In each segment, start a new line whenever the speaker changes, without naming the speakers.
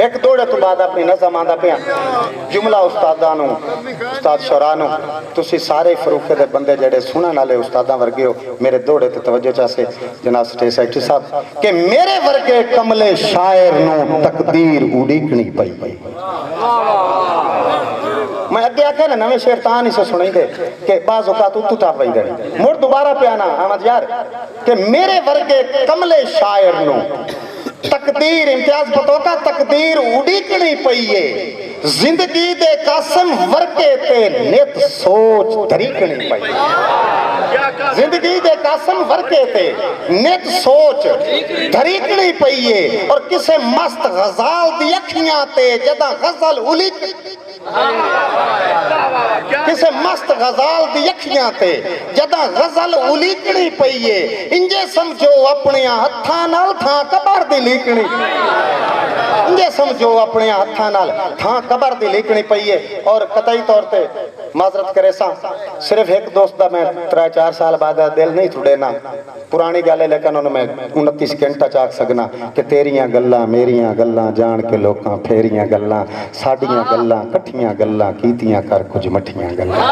एक दौड़े तो बाद अपनी नज़म आंदा पिया जुमला उस्तादां नूं उस्ताद शौरा नूं तुसी सारे फरूखे दे बंदे जेड़े सुनन वाले उस्तादां वर्गे हो मेरे दौड़े ते तवज्जो चासे जनाब स्टेज सेक्रेटरी साहब कि मेरे वर्गे कमले शायर नूं तकदीर उड़ीकनी पई। मैं अगे आख्या ना नवे शेर तां नहीं से सुनी दे कि बाज़ औकात उतू टाप वही दे मुड़ दोबारा पिया ना अहमद यार कि मेरे वर्गे कमले शायर नूं तकदीर इम्तियाज पतो का तकदीर उड़ीकनी पई है जिंदगी दे कासम वर्के ते नित सोच तरीकनी पई जिंदगी दे कासम वर्के ते नित सोच तरीकनी पई है और किसे मस्त गजाल दी अखियां ते जदा गजल उलिक किसे मस्त गजाल दी अखियां ते जदा गजल उलीकनी पई है इंजे समझो अपने हत्थां नाल थां कबर दी लीकनी इंजे समझो अपने हत्थां नाल थां कबर दी लीकनी पई है। और कतई तौर पे माजरत करे सा सिर्फ एक दोस्त दा मैं 3-4 साल बाद दिल नहीं थुड़े ना पुरानी गल है लेकिन उन्हें मैं 29 सेकंड च आख सकना कि तेरियां गल्लां मेरियां गल्लां जान के लोकां फेरियां गल्लां साडियां गल्लां कट्ठियां गल्लां कीतियां कर कुछ मठियां गल्लां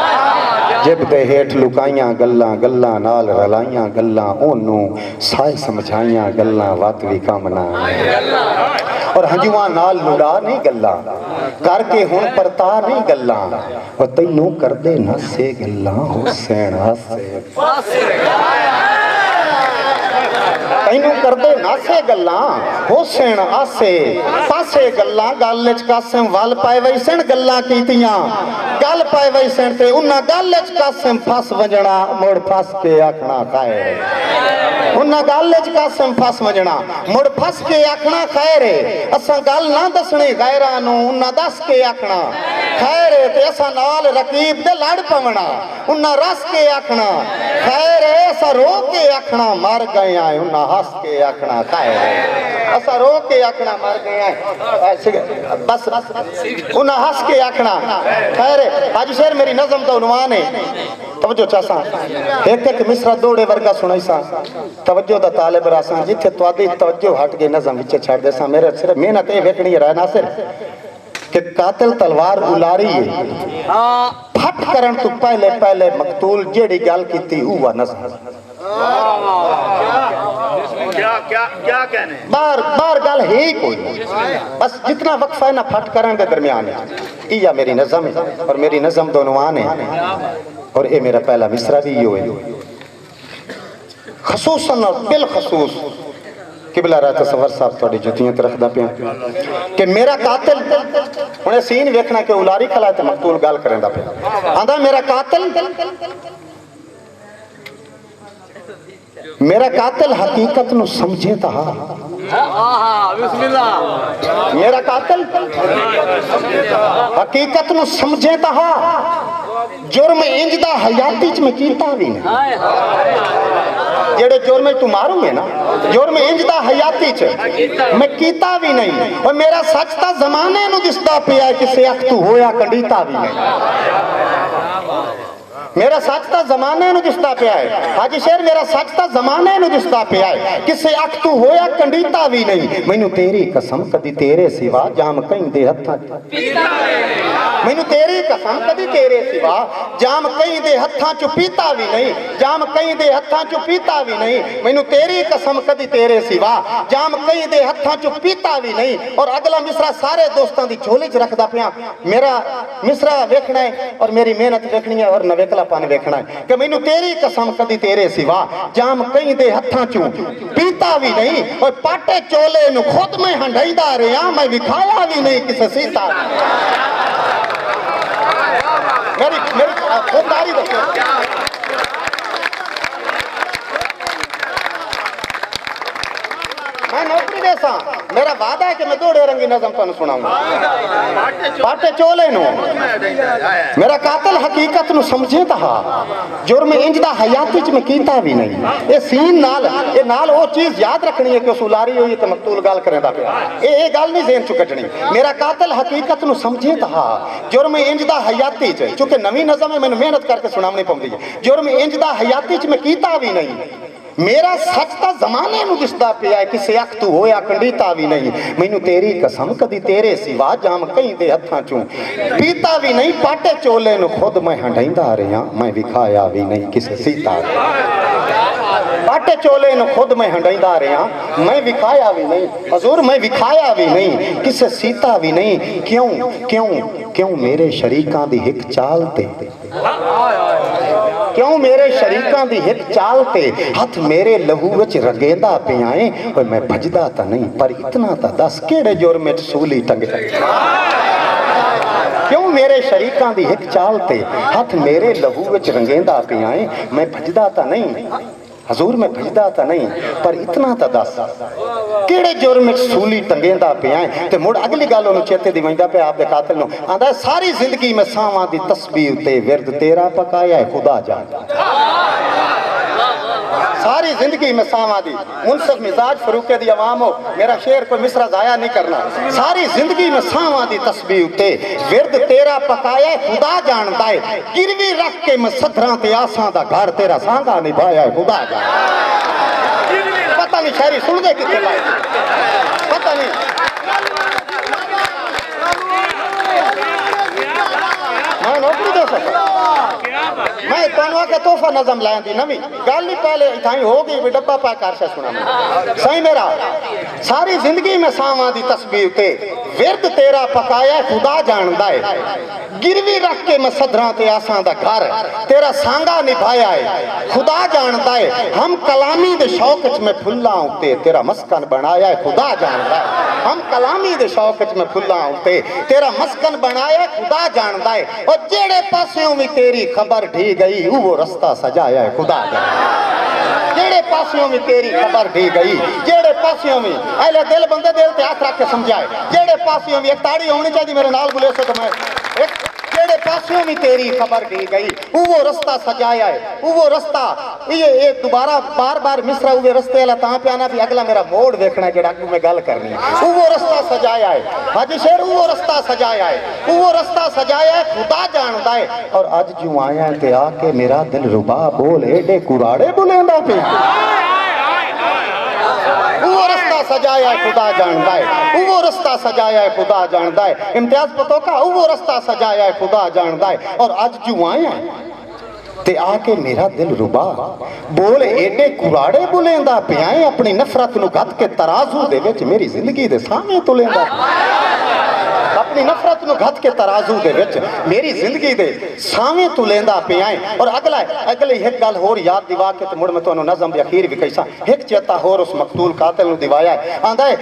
जिब दे हेठ लुकाइयां गल्लां गल्लां नाल रलाइयां गल्लां ओनू साए समझाइयां गल्लां वत भी कम ना और हंजुआं नाल लुड़ा नहीं गल्लां करके हुण परता नहीं गल्लां ओ तैनू करदे नसे गल्लां हुसैन हासे तैनू करदे नासे गल्लां हुसैन आसे पासे गल्लां गल च कासिम वल पाए वई सन गल्लां कीतियां गल पाए वई सन ते उन्हां गल च कासिम फस वजणा मुड़ फस के आखना खाए उन्हां गल च कासिम फस वजणा मुड़ फस के आखना खैर असां गल ना दसणी गैरां नूं उन्हां दस के आखना खैर ते असां नाल रकीब दे लड़ पवना उन्हां रस के आखना खैर असां रो के आखना मर गए आए उन्हां हस के आखना खैर असां रो के आखना मर गए आए बस उन्हां हस के आखना खैर। आज शेर मेरी नज़म दा उन्वान है तवज्जो चासा एक एक मिसरा दौड़े वर्गा सुनाई सा तवज्जो दा तालिब रासा जिथे तुआदी तवज्जो हट गई नज़म विच छड़ दे सा मेरे सिर्फ मेहनत ए वेखनी है नासिर कि कातिल तलवार उलारी है फट करन तो पहले पहले मकतूल जेड़ी गल कीती हुआ नज़र क्या कहने बार बार गल है ही कोई बस जितना वक्फा है ना फट करन के दरमियान है या मेरी नज़म है और मेरी नज़म दो उन्वान है और ये मेरा पहला मिसरा भी यो है खसूसन और बिलखसूस किबला राजा सफर साहब थोड़ी जुतियां रखदा पिया कि मेरा कातिल हुणे सीन वेखना कि उलारी खला ते मकतूल गल करंदा पिया आंदा मेरा कातिल हकीकत नु समझे ता मेरा कातिल हकीकत नु समझे ता जुर्म इंज दा हयाती च मैं कीता भी नहीं जेड़े जुर्म तू मारूंगे ना जुर्म इंज दा हयाती च मैं कीता भी नहीं और मेरा सच ता जमाने नु दिसदा पिया किसे अख तू होया कंडीता भी नहीं मेरा सच ता जमाने नु दिसदा पिया है हाजी शेर मेरा सच ता जमाने नु दिसदा पिया है किसे अख तू होया कंडीता भी नहीं मैनू तेरी कसम कदी तेरे सिवा जाम कहीं दे हत्थां मैनू तेरी कसम कदी तेरे सिवा जाम कहीं दे हत्थां चो पीता भी नहीं जाम कहीं दे हत्थां चो पीता भी नहीं मैनू तेरी कसम कदी तेरे सिवा जाम कहीं दे हत्थां चो पीता भी नहीं। और अगला मिसरा सारे दोस्तों की झोली च रखदा पिया मेरा मिसरा वेखना है और मेरी मेहनत वेखनी है और नवेकला पान वेखना है कि मैनू तेरी कसम कदी तेरे सिवा जाम कहीं दे हत्थां चो पीता भी नहीं और पाटे चोले नु खुद में हंडाईदा रहा मैं विखाया भी नहीं किसे सीता मेरी खुददारी दसो मैं नौकरी देसा मेरा वादा है कि मैं दौड़े रंगी नज़म तुहानू सुनाऊंगा पाटे चोले नु मेरा कातिल हकीकत नु समझे ता जुर्म इंज दा हयाती च मैं कीता भी नहीं ये सीन नाल ये नाल वो चीज याद रखनी है कि उस उलारी हुई ते मकतूल गल करेंदा पिया ये गल नहीं ज़हन चो कटनी मेरा कातिल हकीकत नु समझे ता जुर्म इंज दा हयाती च चूंकि नवी नज़म है मैंने मेहनत करके सुनावनी पौंदी है जुर्म इंज दा हयाती च मैं कीता भी नहीं मेरा सच तो जमाने नूं दिसदा पिया है, किसे अख तू होया कंडीता भी नहीं। मैनू तेरी कसम कदी तेरे सिवा जाम कहीं दे हत्थां चों पीता भी नहीं। पाटे चोले नूं खुद मैं हंडाइंदा रहा, मैं विखाया भी नहीं किसे सीता। पाटे चोले नूं खुद मैं हंडाइंदा रहा, मैं विखाया भी नहीं। हजूर मैं विखाया भी नहीं, किसे सीता भी नहीं। क्यों क्यों क्यों मेरे शरीकां दी हिक चाल ते, क्यों मेरे शरीकां दी हिक चाल ते हथ मेरे लहू विच रगेंदा पिया है। ओए मैं भजदा तां नहीं, पर इतना तां दस केड़े जुर्म विच सूली टंगे। क्यों मेरे शरीकां दी हिक चाल ते हथ मेरे लहू विच रंगेंदा पिया है। मैं भजदा तां नहीं हजूर, मैं भजदा तां नहीं, पर इतना तां दस केड़े जुर्म विच सूली टंगेंदा पिया है। ते मुड़ अगली गल ओनू चेते दिवांदा पिया आपदे कातिल नूं, आंदा सारी जिंदगी मैं सावां दी तस्बीह ते विरद तेरा पकाया है खुदा जान। सारी जिंदगी में सावां दी मुनसिफ मिजाज फरूके दी अवाम हो, मेरा शेर कोई मिसरा जाया नहीं करना। सारी जिंदगी में सावां दी तस्बीह ते विरद तेरा पकाया है खुदा जानदा है। गिरवी रख के मैं सदरां ते आसां दा घर तेरा सांगा निभाया है खुदा जानदा। पता नहीं शायरी सुन दे किथे लाए, पता नहीं। मैं नौकरी दे सकता, मैं तनवा के तोहफा नजम लाया दी नवी गल नहीं पहले इथाई हो गई भी डब्बा पा कर से सुना सही मेरा। सारी जिंदगी में सावां दी तस्बीह ते विरद तेरा पकाया खुदा जानदा है। गिरवी रख के मैं सदरां ते आसां दा घर तेरा सांगा निभाया है खुदा जानदा है। हम कलामी दे शौक च मैं फुल्लां उत्ते तेरा मस्कन बनाया है खुदा जानदा है। हम कलामी दे शौक च मैं फुल्लां उत्ते तेरा मस्कन बनाया है खुदा जानदा है। और जेड़े पास्यों भी तेरी खबर ढी गई वो रास्ता सजाया है खुदा जानदा। जेड़े पास्यों भी तेरी खबर ढी गई, जेड़े पास्यों भी अहले दिल बंदे दिल ते हाथ रख के समझाए। जेड़े पास्यों भी एक ताड़ी होनी चाहिए मेरे नाल बोले सो तो मैं जेड़े पास्यों भी तेरी खबर दी गई वो रास्ता सजाया है वो रास्ता। ये दोबारा बार बार मिसरा हुए रास्ते वाला तां पे आना भी अगला मेरा मोड़ देखना जेड़ा अगू में गल करनी है। वो रास्ता सजाया है हाजी शेर, वो रास्ता सजाया है वो रास्ता सजाया है खुदा जानदा है। और अज जू आया ते आके मेरा दिल रुबा बोल एडे कुराड़े बुलेंदा पे वो रास्ता सजाया है खुदा जानदा है। वो रास्ता सजाया है खुदा जानदा है। इम्तियाज पतो का वो रास्ता सजाया है खुदा जानदा है। और आज जू आया ते आके मेरा दिल रुबा बोल एडे कुराड़े बुलेंदा पिया है। अपनी नफरत नूं गत के तराजू दे विच मेरी जिंदगी दे सामने तुलेंदा, अपनी नफरत नूं गत के तराजू दे विच मेरी जिंदगी दे सामने तुलेंदा पिया है। और अगली एक गल होर याद दिवा के ते मुड़ मैं तुहानूं नज़म दे अखीर भी कैसा एक चेता होर उस मकतूल कातिल नूं दिवाया है। आंदा है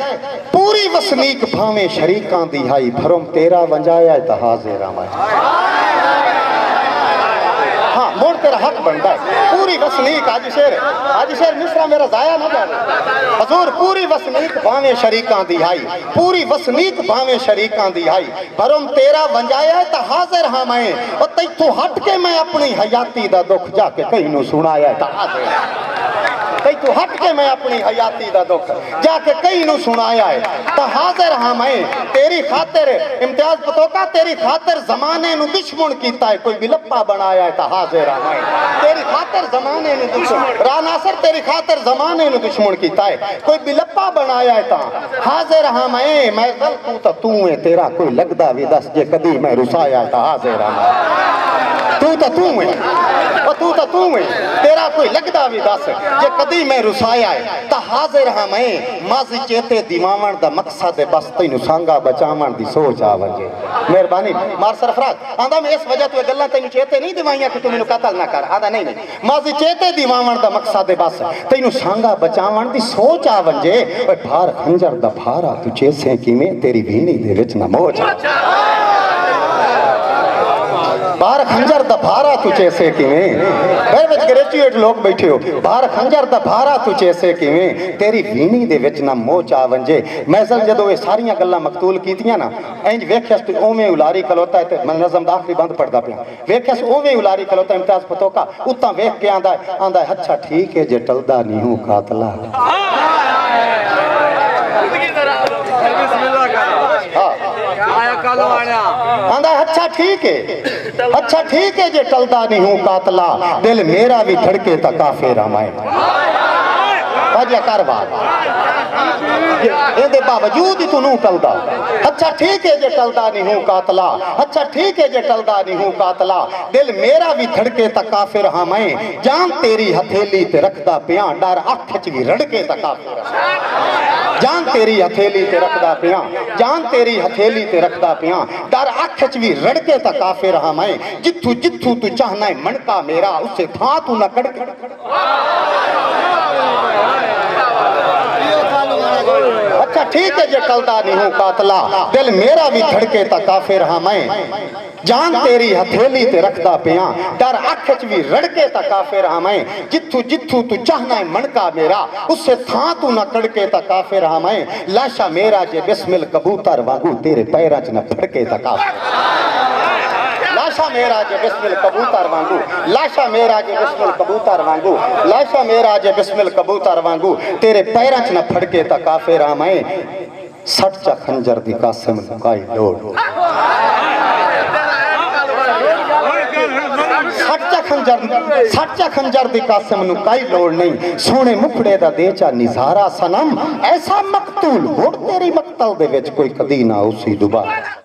पूरी वसनीक भावें शरीकां दी हाई भरम तेरा वंजाया है तां हाज़िर आवां। हाँ मोड़ तेरा हक बनता है पूरी वसनीक। आज शेर मिसरा मेरा जाया ना जाए हजूर। पूरी वसनीक भावें शरीकां दी हाई, पूरी वसनीक भावें शरीकां दी हाई भरम तेरा वंजाया है तां हाजिर हां मैं। और तैथों हट के मैं अपनी हयाती दा दुख जाके कहीं नूं सुनाया है तां हाजिर। तैथों हट के मैं अपनी हयाती दा दुख जाके कहीं नूं सुनाया है तां हाजिर हां मैं। तेरी खातिर इम्तियाज पतोका तेरी खातिर जमाने नूं दुश्मन कीता है कोई बिलप्पा बनाया है तां हाजिर हां मैं। तेरी खातिर जमाने नूं दुश्मन रानासर तेरी खातिर जमाने नूं दुश्मन कीता है कोई बिलप्पा बनाया है तां हाजिर हां मैं गल तू तां तू है तेरा कोई लगदा भी दस जे कदी मैं रुसाया है तां हाजिर हां मैं। तू तां तू है और तू तां तू है तेरा कोई लगदा भी दस जे कदी मैं रुसाया है तां हाजिर हां मैं। माज़ी चेते दिवावण दा मकसद है बस तैनूं सांगा बचावण दी सोच आ वजे। मेहरबानी मार सरफराज आंदा मैं इस वजह तो गल्लां तैनूं चेते नहीं दिवाइयां कि तू मैनूं कतल ना कर। आंदा नहीं माज़ी चेते दिवावण दा मकसद है बस तैनूं सांगा बचावण दी सोच आ वजे। ओए भार खंजर दा भारा तू चेसे किवें तेरी वीणी दे विच ना मोच। बाहर खंजर दा भारा तू चेसे किवें घर विच ग्रेजुएट लोग बैठे हो बाहर खंजर दा भारा तू चेसे किवें तेरी वीणी दे विच ना मोह चा वंजे। मैं सल जदों ये सारियां गल्लां मकतूल कीतियां ना इंज वेख्यस ते ओवें उलारी खलोता है ते मैं नज़म दा आखिरी बंद पढ़दा पिया वेख्यस ओवें उलारी खलोता इम्तियाज पतोका उत्तां वेख के आंदा अच्छा ठीक है जे टलदा नहीं हूं कातला। आंदा अच्छा ठीक है जे टलदा नहीं हूं कातला दिल मेरा भी धड़के ता काफिर हमाए। हौजा कारवार ਇਹਦੇ ਬਾਵਜੂਦ ਹੀ ਤੂੰ ਟਲਦਾ अच्छा ठीक है जे टलदा नहीं हूं कातला अच्छा ठीक है जे टलदा नहीं हूं कातला दिल मेरा भी धड़के ता काफिर हां मैं जान तेरी हथेली ते रखदा पिया डर अख च भी रड़के ता काफिर जान तेरी हथेली ते रखदा पिया जान तेरी हथेली ते रखदा पिया डर अख च भी रड़के ता काफिर हां मैं जिथू जिथू तू चाहना है मनका मेरा उसे था तू ना कड़क अच्छा ठीक है जे टलदा नहीं हूं कातला दिल मेरा भी धड़के ता काफिर हां मैं जान तेरी हथेली ते रखदा पिया डर अख च भी रड़के ता काफिर हां मैं जिथू जिथू तू चाहना है मनका मेरा उससे था तू ना कड़के ता काफिर हां मैं लाशा मेरा जे बिस्मिल कबूतर वांगू तेरे पैरां च ना फड़के ता काफिर लाशा मेरा जे बिस्मिल कबूतर वांगू लाशा मेरा जे बिस्मिल कबूतर वांगू लाशा मेरा जे बिस्मिल कबूतर वांगू तेरे पैरां च न फड़के ता काफिर हां मैं सट चा खंजर दी कासिम लुकाई लोड़ सच्चा खंजर दी कासिम नु काई लोड़ नहीं सोने मुखड़े दा दे चा निजारा सनम ऐसा मकतूल होड़ तेरी मकतल दे विच कोई कदी ना उसी दुबारा